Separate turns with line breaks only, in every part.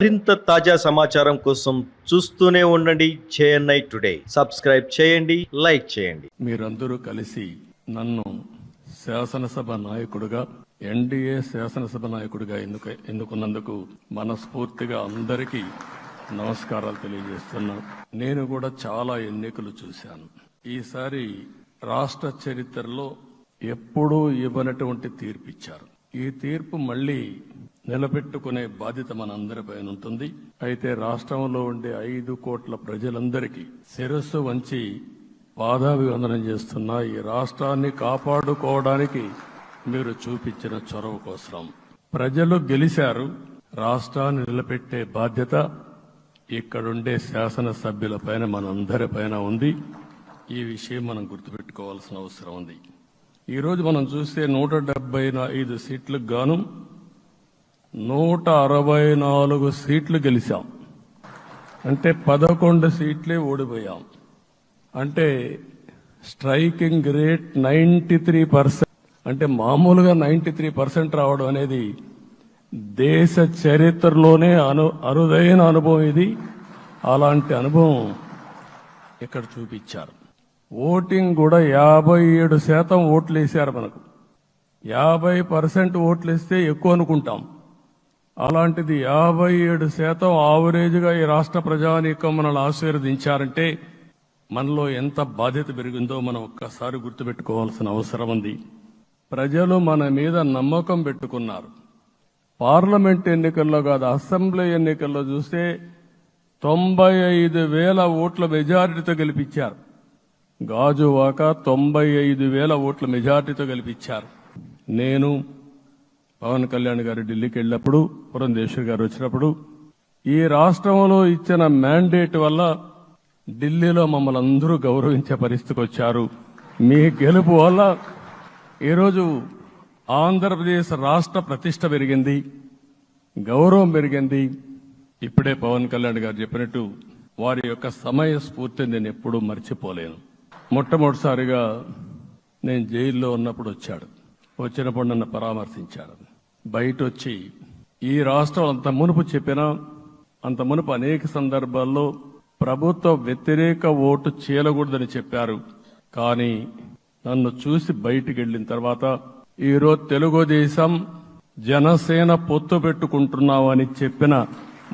మరింత తాజా సమాచారం కోసం చూస్తూనే ఉండండి చెన్నై టుడే. సబ్స్క్రైబ్ చేయండి, లైక్ చేయండి.
మీరందరూ కలిసి నన్ను శాసనసభ నాయకుడిగా, ఎన్డీఏ శాసనసభ నాయకుడిగా ఎన్నుకున్నందుకు మనస్ఫూర్తిగా అందరికీ నమస్కారాలు తెలియజేస్తున్నా. నేను కూడా చాలా ఎన్నికలు చూశాను. ఈసారి రాష్ట్ర చరిత్రలో ఎప్పుడూ ఇవ్వనటువంటి తీర్పు ఇచ్చారు. ఈ తీర్పు మళ్లీ నిలబెట్టుకునే బాధ్యత మనందరిపైన ఉంటుంది. అయితే రాష్ట్రంలో ఉండే 5 కోట్ల ప్రజలందరికీ శిరస్సు వంచి పాదాభివందనం చేస్తున్నా. ఈ రాష్ట్రాన్ని కాపాడుకోవడానికి మీరు చూపించిన చొరవ కోసం ప్రజలు గెలిచారు. రాష్ట్రాన్ని నిలబెట్టే బాధ్యత ఇక్కడుండే శాసనసభ్యులపైన మనందరిపైన ఉంది. ఈ విషయం మనం గుర్తుపెట్టుకోవాల్సిన అవసరం ఉంది. ఈరోజు మనం చూస్తే 175 సీట్లకు గాను 164 సీట్లు గెలిచాం. అంటే 11 సీట్లే ఓడిపోయాం. అంటే స్ట్రైకింగ్ రేట్ 93%. అంటే మామూలుగా 93% రావడం అనేది దేశ చరిత్రలోనే అరుదైన అనుభవం ఇది. అలాంటి అనుభవం ఇక్కడ చూపించారు. ఓటింగ్ కూడా 57% ఓట్లు వేశారు. మనకు 50% ఓట్లు వేస్తే ఎక్కువ అనుకుంటాం. అలాంటిది 57% ఆవరేజ్గా ఈ రాష్ట్ర ప్రజానీకం మనల్ని ఆశీర్వదించారంటే మనలో ఎంత బాధ్యత పెరిగిందో మనం ఒక్కసారి గుర్తుపెట్టుకోవాల్సిన అవసరం ఉంది. ప్రజలు మన మీద నమ్మకం పెట్టుకున్నారు. పార్లమెంట్ ఎన్నికల్లో కాదు, అసెంబ్లీ ఎన్నికల్లో చూస్తే 95,000 ఓట్ల మెజారిటీతో గెలిపించారు. గాజువాక 95,000 ఓట్ల మెజారిటీతో గెలిపించారు. నేను, పవన్ కళ్యాణ్ గారు ఢిల్లీకి వెళ్ళినప్పుడు, పురంధేశ్వరి గారు వచ్చినప్పుడు ఈ రాష్ట్రంలో ఇచ్చిన మ్యాండేట్ వల్ల ఢిల్లీలో మమ్మల్ని అందరూ గౌరవించే పరిస్థితికి వచ్చారు. మీ గెలుపు వల్ల ఈరోజు ఆంధ్రప్రదేశ్ రాష్ట్ర ప్రతిష్ట పెరిగింది, గౌరవం పెరిగింది. ఇప్పుడే పవన్ కళ్యాణ్ గారు చెప్పినట్టు వారి యొక్క సమయ స్ఫూర్తిని నేను ఎప్పుడూ మర్చిపోలేను. మొట్టమొదటిసారిగా నేను జైల్లో ఉన్నప్పుడు వచ్చాడు. వచ్చినప్పుడు నన్ను పరామర్శించాడు. బయట వచ్చి ఈ రాష్ట్రం అంత మునుపు చెప్పినా, అంత మునుపు అనేక సందర్భాల్లో ప్రభుత్వ వ్యతిరేక ఓటు చేయకూడదని చెప్పారు. కానీ నన్ను చూసి బయటికి వెళ్లిన తర్వాత ఈరోజు తెలుగుదేశం జనసేన పొత్తు పెట్టుకుంటున్నామని చెప్పిన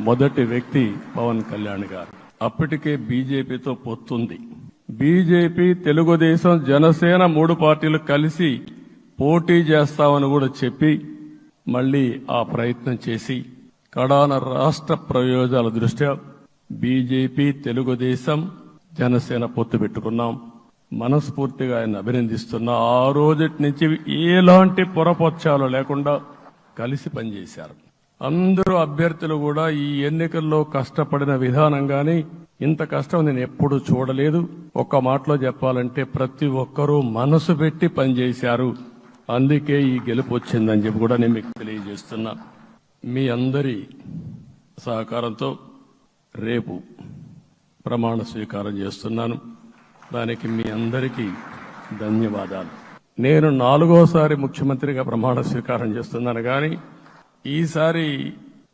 మొదటి వ్యక్తి పవన్ కళ్యాణ్ గారు. అప్పటికే బీజేపీతో పొత్తుంది. బీజేపీ, తెలుగుదేశం, జనసేన 3 పార్టీలు కలిసి పోటీ చేస్తామని కూడా చెప్పి మళ్లీ ఆ ప్రయత్నం చేసి కడాన రాష్ట్ర ప్రయోజనాల దృష్ట్యా బీజేపీ, తెలుగుదేశం, జనసేన పొత్తు పెట్టుకున్నాం. మనస్ఫూర్తిగా ఆయన అభినందిస్తున్నా. ఆ రోజటి నుంచి ఎలాంటి పొరపక్షాలు లేకుండా కలిసి పనిచేశారు. అందరూ అభ్యర్థులు కూడా ఈ ఎన్నికల్లో కష్టపడిన విధానం గాని ఇంత కష్టం నేను ఎప్పుడూ చూడలేదు. ఒక్క మాటలో చెప్పాలంటే ప్రతి ఒక్కరూ మనసు పెట్టి పనిచేశారు. అందుకే ఈ గెలుపు వచ్చిందని చెప్పి కూడా నేను మీకు తెలియజేస్తున్నా. మీ అందరి సహకారంతో రేపు ప్రమాణ స్వీకారం చేస్తున్నాను. దానికి మీ అందరికీ ధన్యవాదాలు. నేను 4వసారి ముఖ్యమంత్రిగా ప్రమాణ స్వీకారం చేస్తున్నాను. కానీ ఈసారి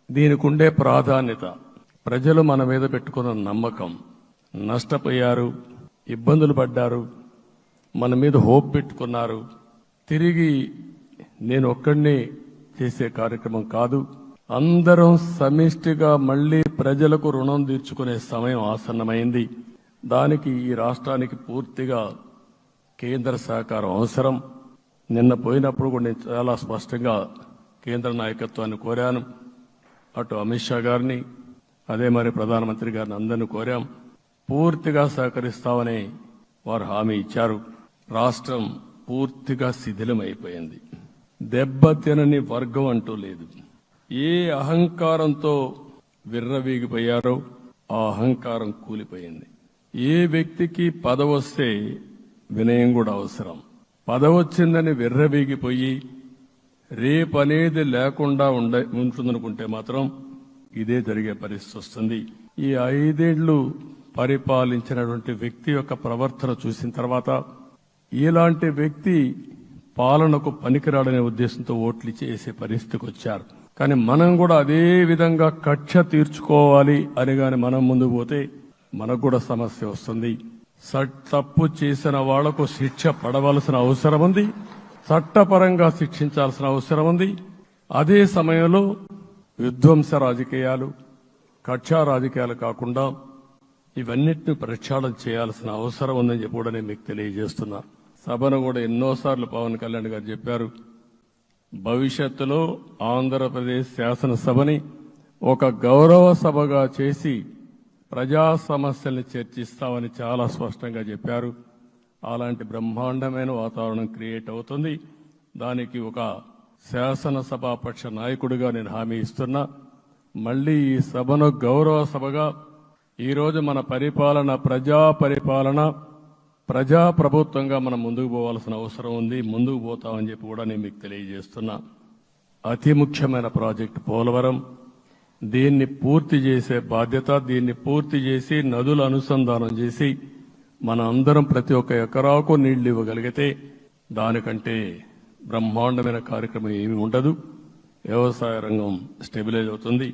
దీనికి ఉండే ప్రాధాన్యత, ప్రజలు మన మీద పెట్టుకున్న నమ్మకం, నష్టపోయారు, ఇబ్బందులు పడ్డారు, మన మీద హోప్ పెట్టుకున్నారు. తిరిగి నేను ఒక్కడినే చేసే కార్యక్రమం కాదు. అందరం సమిష్టిగా మళ్లీ ప్రజలకు రుణం తీర్చుకునే సమయం ఆసన్నమైంది. దానికి ఈ రాష్ట్రానికి పూర్తిగా కేంద్ర సహకారం అవసరం. నిన్న పోయినప్పుడు కూడా నేను చాలా స్పష్టంగా కేంద్ర నాయకత్వాన్ని కోరాను. అటు అమిత్ షా గారిని, అదే మరి ప్రధానమంత్రి గారిని అందరినీ కోరాం. పూర్తిగా సహకరిస్తామని వారు హామీ ఇచ్చారు. రాష్ట్రం పూర్తిగా శిథిలమైపోయింది. దెబ్బతినని వర్గం అంటూ లేదు. ఏ అహంకారంతో విర్రవీగిపోయారో ఆ అహంకారం కూలిపోయింది. ఏ వ్యక్తికి పదవొస్తే వినయం కూడా అవసరం. పదవొచ్చిందని విర్రవీగిపోయి రేపనేది లేకుండా ఉంటుందనుకుంటే మాత్రం ఇదే జరిగే పరిస్థితి వస్తుంది. ఈ 5 ఏళ్లు పరిపాలించినటువంటి వ్యక్తి యొక్క ప్రవర్తన చూసిన తర్వాత ఇలాంటి వ్యక్తి పాలనకు పనికిరాడనే ఉద్దేశంతో ఓట్లు చేసే పరిస్థితికి వచ్చారు. కానీ మనం కూడా అదే విధంగా కక్ష తీర్చుకోవాలి అని గాని మనం ముందుకు పోతే మనకు కూడా సమస్య వస్తుంది. తప్పు చేసిన వాళ్లకు శిక్ష పడవలసిన అవసరం ఉంది, చట్టపరంగా శిక్షించాల్సిన అవసరం ఉంది. అదే సమయంలో విధ్వంస రాజకీయాలు, కక్షా రాజకీయాలు కాకుండా ఇవన్నిటిని ప్రక్షాళన చేయాల్సిన అవసరం ఉందని చెప్పి కూడా నేను మీకు తెలియజేస్తున్నా. సభను కూడా ఎన్నోసార్లు పవన్ కళ్యాణ్ గారు చెప్పారు, భవిష్యత్తులో ఆంధ్రప్రదేశ్ శాసనసభని ఒక గౌరవ సభగా చేసి ప్రజా సమస్యల్ని చర్చిస్తామని చాలా స్పష్టంగా చెప్పారు. అలాంటి బ్రహ్మాండమైన వాతావరణం క్రియేట్ అవుతుంది. దానికి ఒక శాసనసభాపక్ష నాయకుడిగా నేను హామీ ఇస్తున్నా. మళ్లీ ఈ సభను గౌరవ సభగా ఈరోజు మన పరిపాలన ప్రజా ప్రభుత్వంగా మనం ముందుకు పోవాల్సిన అవసరం ఉంది. ముందుకు పోతామని చెప్పి కూడా నేను మీకు తెలియజేస్తున్నా. అతి ముఖ్యమైన ప్రాజెక్టు పోలవరం, దీన్ని పూర్తి చేసే బాధ్యత, దీన్ని పూర్తి చేసి నదుల అనుసంధానం చేసి మన అందరం ప్రతి ఒక్క ఎకరాకు నీళ్లు ఇవ్వగలిగితే దానికంటే బ్రహ్మాండమైన కార్యక్రమం ఏమీ ఉండదు. వ్యవసాయ రంగం స్టెబిలైజ్ అవుతుంది.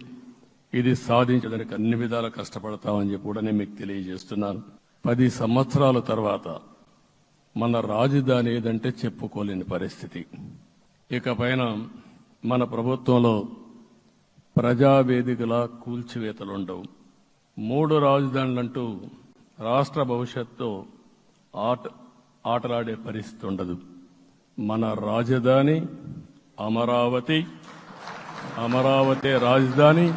ఇది సాధించడానికి అన్ని విధాలా కష్టపడతామని చెప్పి కూడా నేను మీకు తెలియజేస్తున్నాను. 10 సంవత్సరాల తర్వాత మన రాజధాని ఏదంటే చెప్పుకోలేని పరిస్థితి. ఇకపైన మన ప్రభుత్వంలో ప్రజావేదికల కూల్చివేతలుండవు. 3 రాజధానులంటూ రాష్ట్ర భవిష్యత్తు ఆటలాడే పరిస్థితి ఉండదు. మన రాజధాని అమరావతి, అమరావతి రాజధాని,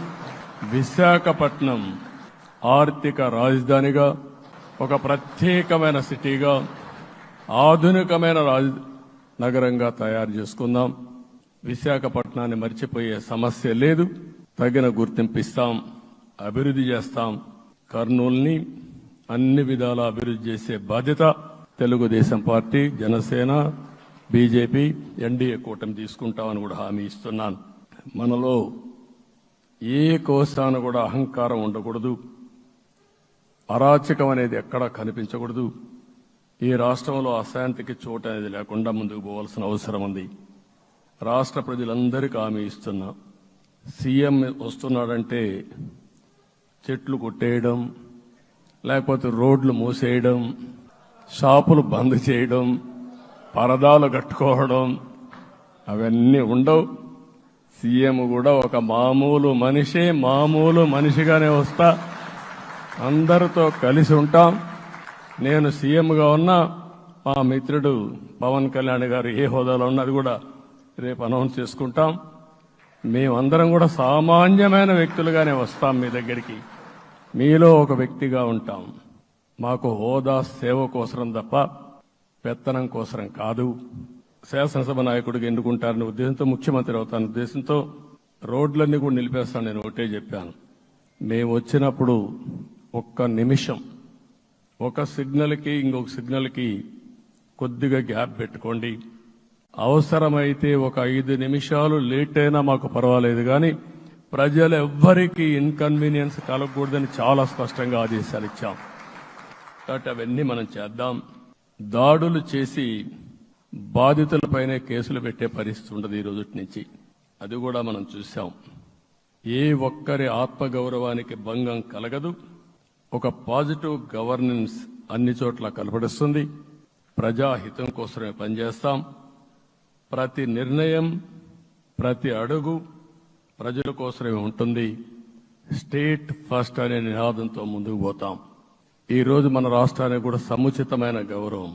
విశాఖపట్నం ఆర్థిక రాజధానిగా, ఒక ప్రత్యేకమైన సిటీగా, ఆధునికమైన నగరంగా తయారు చేసుకుందాం. విశాఖపట్నాన్ని మర్చిపోయే సమస్య లేదు. తగిన గుర్తింపిస్తాం, అభివృద్ధి చేస్తాం. కర్నూలుని అన్ని విధాలా అభివృద్ధి చేసే బాధ్యత Telugu Desam party, Janasena, BJP, NDA కూటమి తీసుకుంటామని కూడా హామీ ఇస్తున్నాను. మనలో ఏ కోశాన కూడా అహంకారం ఉండకూడదు, అరాచకం అనేది ఎక్కడా కనిపించకూడదు. ఈ రాష్ట్రంలో అశాంతికి చోటు అనేది లేకుండా ముందుకు పోవాల్సిన అవసరం ఉంది. రాష్ట్ర ప్రజలందరికీ హామీ ఇస్తున్నా, సీఎం వస్తున్నాడంటే చెట్లు కొట్టేయడం, లేకపోతే రోడ్లు మూసేయడం, షాపులు బంద్ చేయడం, పరదాలు కట్టుకోవడం అవన్నీ ఉండవు. సీఎం కూడా ఒక మామూలు మనిషిగానే వస్తా, అందరితో కలిసి ఉంటాం. నేను సీఎంగా ఉన్నా, మా మిత్రుడు పవన్ కళ్యాణ్ గారు ఏ హోదాలో ఉన్నది కూడా రేపు అనౌన్స్ చేసుకుంటాం. మేమందరం కూడా సామాన్యమైన వ్యక్తులుగానే వస్తాం మీ దగ్గరికి, మీలో ఒక వ్యక్తిగా ఉంటాం. మాకు హోదా సేవ కోసరం తప్ప పెత్తనం కోసరం కాదు. శాసనసభ నాయకుడిగా ఎన్నుకుంటారనే ఉద్దేశంతో, ముఖ్యమంత్రి అవుతాను ఉద్దేశంతో రోడ్లన్నీ కూడా నిలిపేస్తాను. నేను ఒకటే చెప్పాను, మేము వచ్చినప్పుడు ఒక్క నిమిషం, ఒక సిగ్నల్కి ఇంకొక సిగ్నల్కి కొద్దిగా గ్యాప్ పెట్టుకోండి. అవసరమైతే ఒక 5 నిమిషాలు లేట్ అయినా మాకు పర్వాలేదు, కానీ ప్రజలు ఎవ్వరికీ ఇన్కన్వీనియన్స్ కలగకూడదని చాలా స్పష్టంగా ఆదేశాలు ఇచ్చాం. కాబట్టి అవన్నీ మనం చేద్దాం. దాడులు చేసి బాధితులపైనే కేసులు పెట్టే పరిస్థితి ఉండదు ఈ రోజు నుంచి. అది కూడా మనం చూశాం. ఏ ఒక్కరి ఆత్మగౌరవానికి భంగం కలగదు. ఒక పాజిటివ్ గవర్నెన్స్ అన్ని చోట్ల కనబడుస్తుంది. ప్రజాహితం కోసమే పనిచేస్తాం. ప్రతి నిర్ణయం, ప్రతి అడుగు ప్రజల కోసమే ఉంటుంది. స్టేట్ ఫస్ట్ అనే నినాదంతో ముందుకు పోతాం. ఈ రోజు మన రాష్ట్రానికి కూడా సముచితమైన గౌరవం